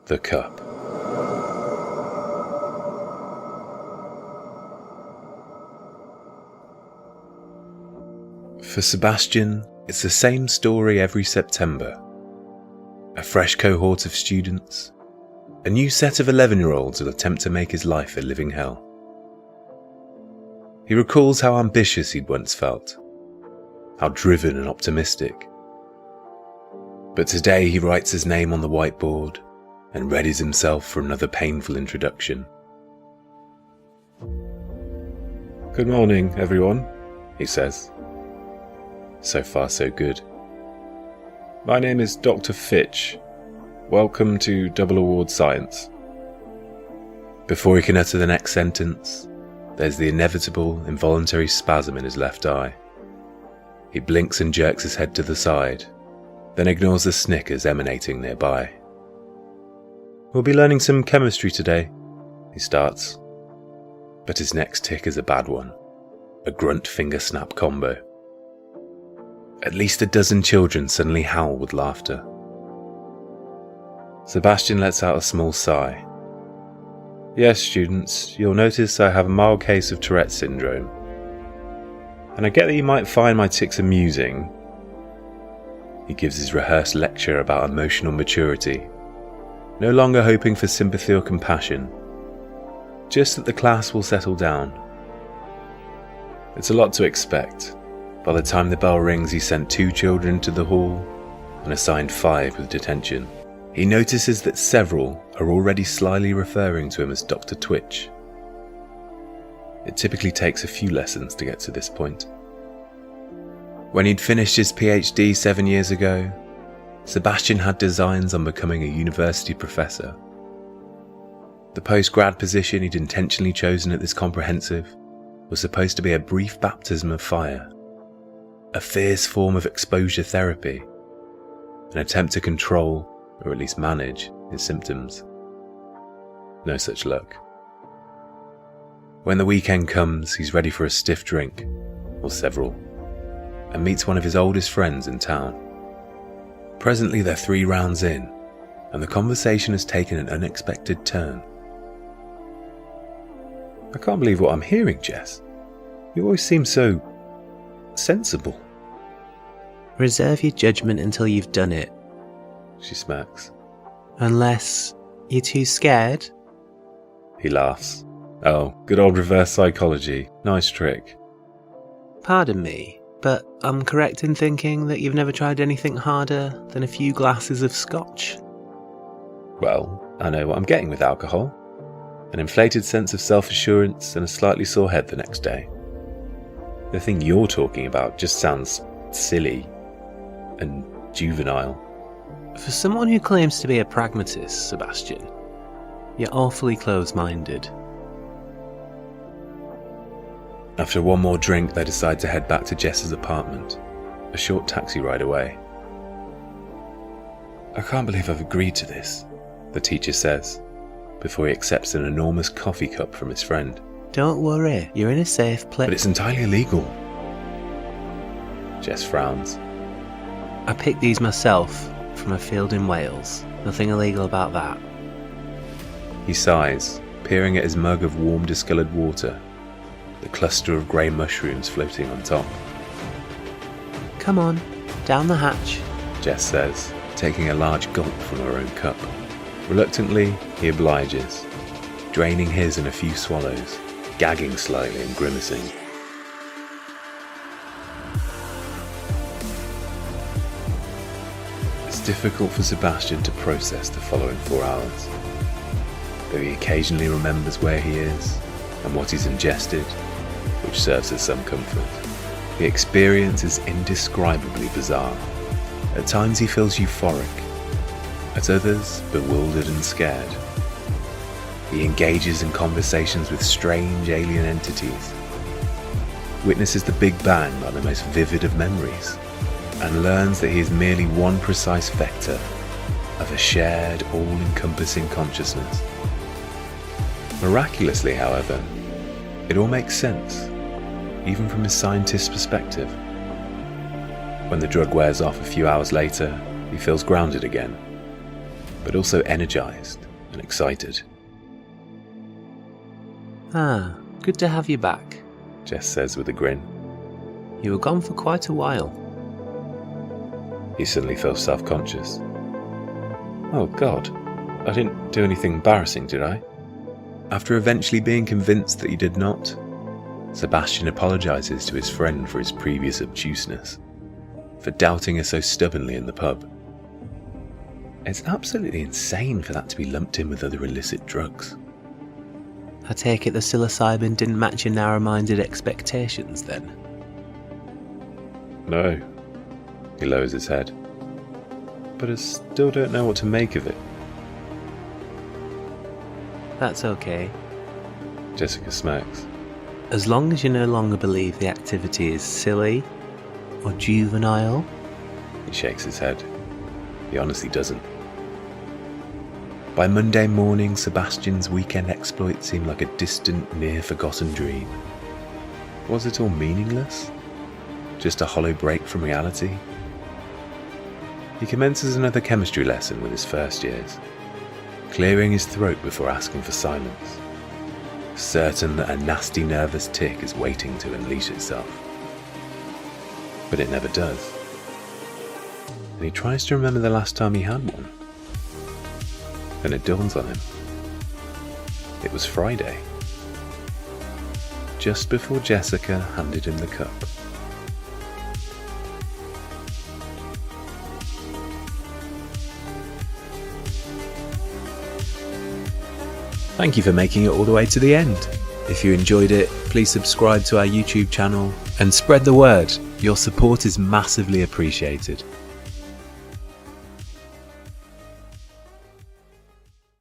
The cup. For Sebastian, it's the same story every September. A fresh cohort of students, a new set of 11-year-olds will attempt to make his life a living hell. He recalls how ambitious he'd once felt, how driven and optimistic. But today he writes his name on the whiteboard and readies himself for another painful introduction. "Good morning, everyone," he says. So far, so good. "My name is Dr. Fitch. Welcome to Double Award Science." Before he can utter the next sentence, there's the inevitable, involuntary spasm in his left eye. He blinks and jerks his head to the side, then ignores the snickers emanating nearby. "We'll be learning some chemistry today," he starts. But his next tick is a bad one. A grunt finger snap combo. At least a dozen children suddenly howl with laughter. Sebastian lets out a small sigh. "Yes, students, you'll notice I have a mild case of Tourette's syndrome. And I get that you might find my tics amusing." He gives his rehearsed lecture about emotional maturity, no longer hoping for sympathy or compassion, just that the class will settle down. It's a lot to expect. By the time the bell rings, he sent 2 children to the hall and assigned 5 with detention. He notices that several are already slyly referring to him as Dr. Twitch. It typically takes a few lessons to get to this point. When he'd finished his PhD 7 years ago, Sebastian had designs on becoming a university professor. The post-grad position he'd intentionally chosen at this comprehensive was supposed to be a brief baptism of fire, a fierce form of exposure therapy, an attempt to control, or at least manage, his symptoms. No such luck. When the weekend comes, he's ready for a stiff drink, or several, and meets one of his oldest friends in town. Presently they're 3 rounds in, and the conversation has taken an unexpected turn. "I can't believe what I'm hearing, Jess. You always seem so sensible." "Reserve your judgment until you've done it," she smacks. "Unless you're too scared." He laughs. "Oh, good old reverse psychology. Nice trick." "Pardon me, but I'm correct in thinking that you've never tried anything harder than a few glasses of scotch?" Well, I know what I'm getting with alcohol. An inflated sense of self-assurance and a slightly sore head the next day. The thing you're talking about just sounds silly and juvenile. For someone who claims to be a pragmatist, Sebastian, you're awfully close-minded. After one more drink, they decide to head back to Jess's apartment, a short taxi ride away. "I can't believe I've agreed to this," the teacher says, before he accepts an enormous coffee cup from his friend. "Don't worry, you're in a safe place." "But it's entirely illegal." Jess frowns. "I picked these myself from a field in Wales. Nothing illegal about that." He sighs, peering at his mug of warm discoloured water, the cluster of grey mushrooms floating on top. "Come on, down the hatch," Jess says, taking a large gulp from her own cup. Reluctantly, he obliges, draining his in a few swallows, gagging slightly and grimacing. It's difficult for Sebastian to process the following 4 hours. Though he occasionally remembers where he is and what he's ingested, which serves as some comfort. The experience is indescribably bizarre. At times he feels euphoric, at others bewildered and scared. He engages in conversations with strange alien entities, witnesses the Big Bang like the most vivid of memories, and learns that he is merely one precise vector of a shared, all-encompassing consciousness. Miraculously, however, it all makes sense, even from his scientist's perspective. When the drug wears off a few hours later, he feels grounded again. but also energised and excited. Ah, good to have you back, Jess says with a grin. You were gone for quite a while. He suddenly feels self-conscious. Oh God, I didn't do anything embarrassing, did I? After eventually being convinced that he did not, Sebastian apologises to his friend for his previous obtuseness, for doubting her so stubbornly in the pub. It's absolutely insane for that to be lumped in with other illicit drugs. I take it the psilocybin didn't match your narrow-minded expectations then? No. He lowers his head. But I still don't know what to make of it. That's okay. Jessica smirks. As long as you no longer believe the activity is silly or juvenile. He shakes his head. He honestly doesn't. By Monday morning, Sebastian's weekend exploits seem like a distant, near-forgotten dream. Was it all meaningless? Just a hollow break from reality? He commences another chemistry lesson with his first years, clearing his throat before asking for silence, certain that a nasty nervous tick is waiting to unleash itself. But it never does. And he tries to remember the last time he had one. Then it dawns on him. It was Friday, just before Jessica handed him the cup. Thank you for making it all the way to the end. If you enjoyed it, please subscribe to our YouTube channel and spread the word. Your support is massively appreciated.